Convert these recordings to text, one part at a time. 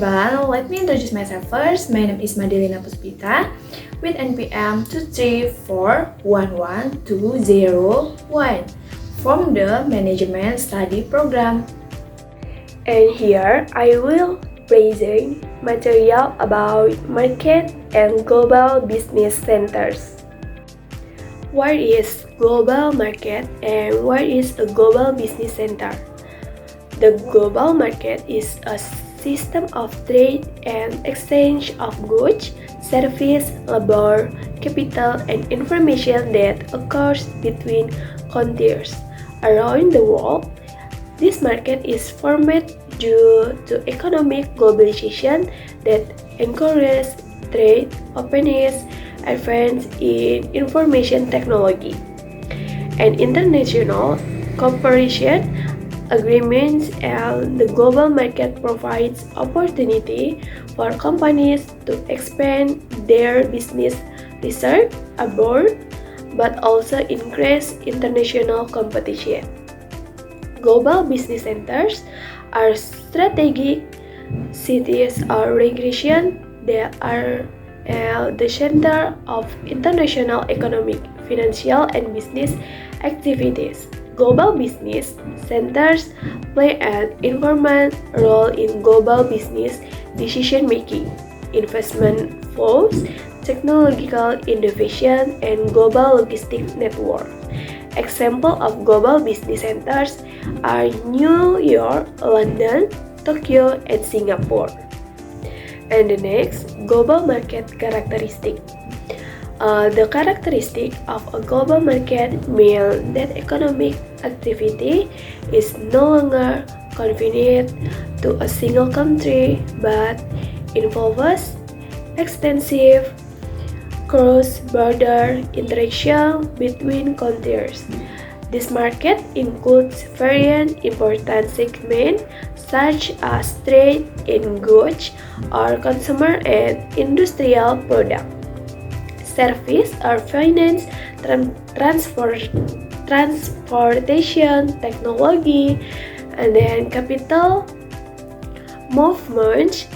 everyone, let me introduce myself first. My name is Lina Puspita with NPM 234112001 from the Management Study Program. And here I will present material about market and global business centers. What is global market and what is a global business center? The global market is a system of trade and exchange of goods, service, labor, capital, and information that occurs between countries around the world. This market is formed due to economic globalization that encourages trade, openness, advance in information technology, and international cooperation agreements. And the global market provides opportunity for companies to expand their business research abroad, but also increase international competition. Global business centers are strategic cities or regions that are the center of international economic, financial, and business activities. Global business centers play an important role in global business decision-making, investment flows, technological innovation, and global logistics networks. Examples of global business centers are New York, London, Tokyo, and Singapore. And the next, global market characteristic. The characteristic of a global market means that economic activity is no longer confined to a single country, but involves extensive cross-border interaction between countries. This market includes very important segments such as trade in goods or consumer and industrial products, service or finance, transportation, technology, and then capital movement,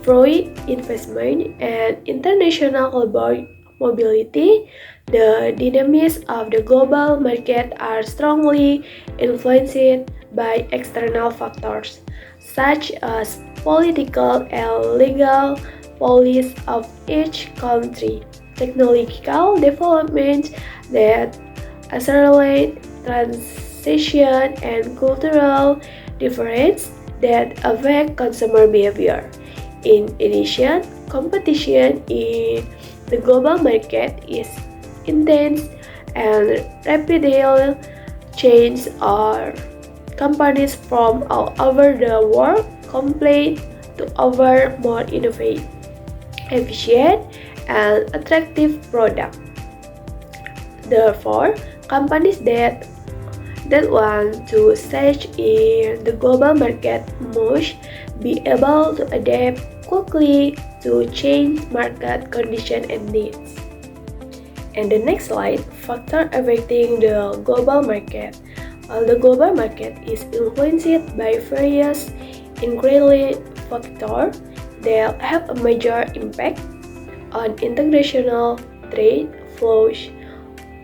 foreign investment, and international labor mobility. The dynamics of the global market are strongly influenced by external factors such as political and legal policies of each country, technological developments that accelerate transition, and cultural differences that affect consumer behavior. In addition, competition in the global market is intense and rapidly change our companies from all over the world compete to offer more innovative, efficient, and attractive products. Therefore, companies that want to succeed in the global market must be able to adapt quickly to change market conditions and needs. And the next slide, factor affecting the global market. The global market is influenced by various ingredient factors that have a major impact on international trade flows.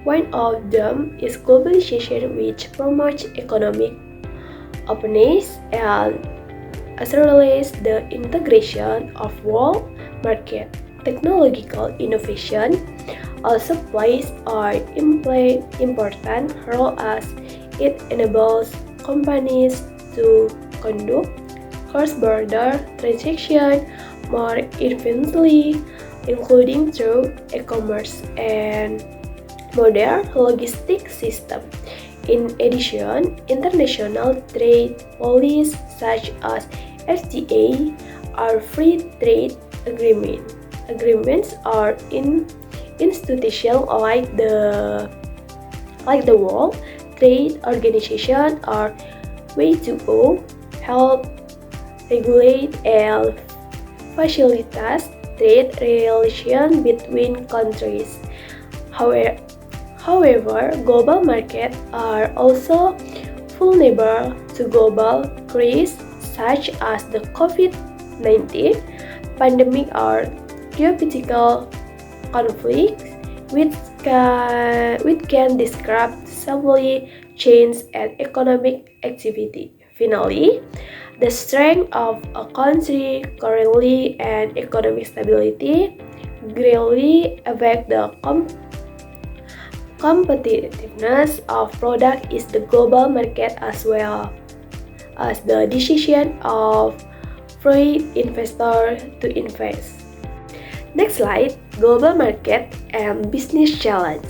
One of them is globalization, which promotes economic openness and accelerates the integration of world market. Technological innovation also plays an important role as it enables companies to conduct cross-border transactions more efficiently, including through e-commerce and modern logistics system. In addition, international trade policies such as FTA or free trade agreements are institutions like the World Trade Organization or WTO help regulate and facilitate trade relations between countries. However, global markets are also vulnerable to global crises such as the COVID-19 pandemic or geopolitical conflicts, which can disrupt supply chains and economic activity. Finally, the strength of a country currently and economic stability greatly affect the competitiveness of product is the global market as well as the decision of foreign investor to invest. Next slide, global market and business challenge.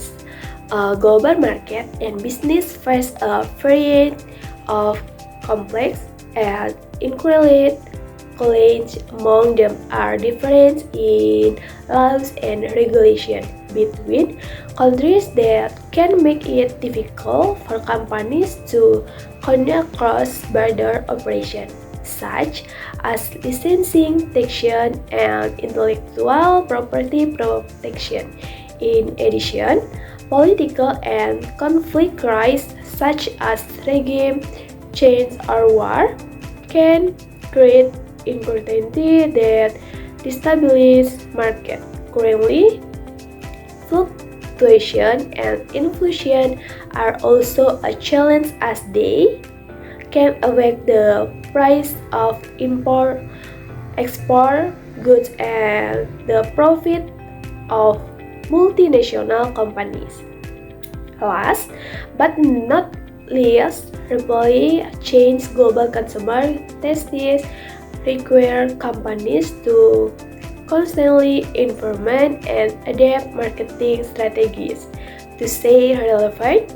A global market and business face a variety of complex and intricate challenges. Among them are difference in laws and regulation between countries that can make it difficult for companies to conduct cross-border operations, such as licensing, taxation, and intellectual property protection. In addition, political and conflict risks such as regime change or war can create uncertainty that destabilize market. Currently, fluctuation and inflation are also a challenge as they can affect the price of import, export goods and the profit of multinational companies. Last but not least, rapidly change global consumer tastes require companies to constantly implement and adapt marketing strategies to stay relevant.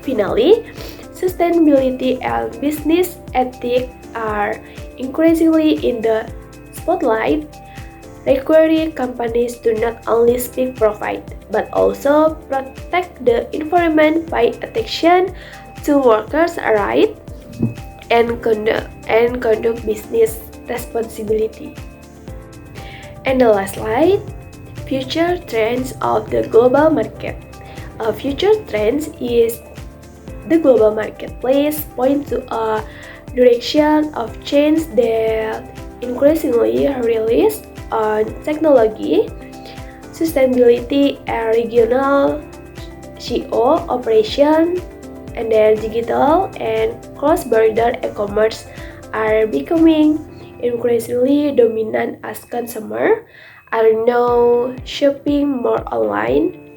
Finally, sustainability and business ethics are increasingly in the spotlight, requiring companies to not only seek profit but also protect the environment by attention to workers' rights and conduct business responsibility. And the last slide, future trends of the global market. A future trends is the global marketplace point to a direction of change that increasingly relies on technology, sustainability, and regional operation, and then digital and cross-border e-commerce are becoming increasingly dominant as consumers are now shopping more online,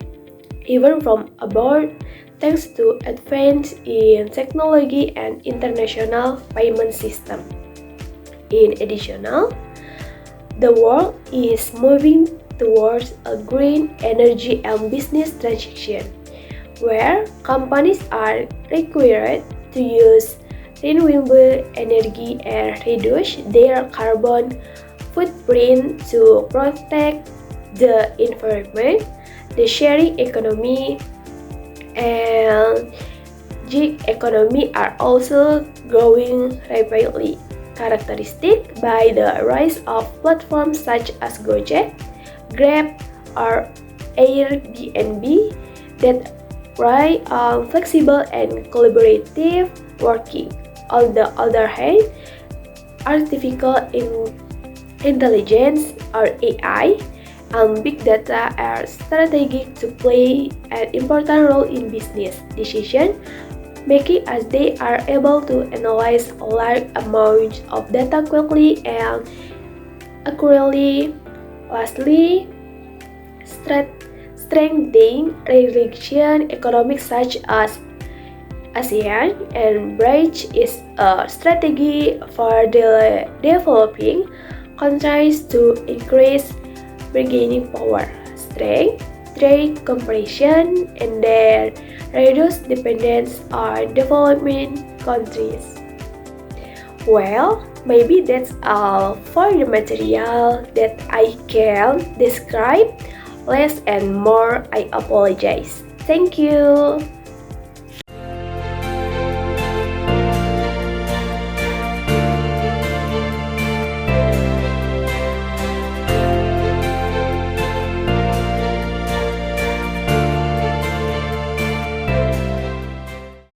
even from abroad, thanks to advances in technology and international payment system. In addition, the world is moving towards a green energy and business transition, where companies are required to use renewable energy and reduce their carbon footprint to protect the environment. The sharing economy and gig economy are also growing rapidly, characteristic by the rise of platforms such as Gojek, Grab, or Airbnb that rely on flexible and collaborative working. On the other hand, artificial intelligence or AI and big data are strategic to play an important role in business decision making as they are able to analyze large amounts of data quickly and accurately. Lastly, strengthening relation economics such as ASEAN and BRICS is a strategy for developing countries to increase bargaining power, strength, trade cooperation, and then reduce dependence on developing countries. Well, maybe that's all for the material that I can describe. Less and more, I apologize. Thank you.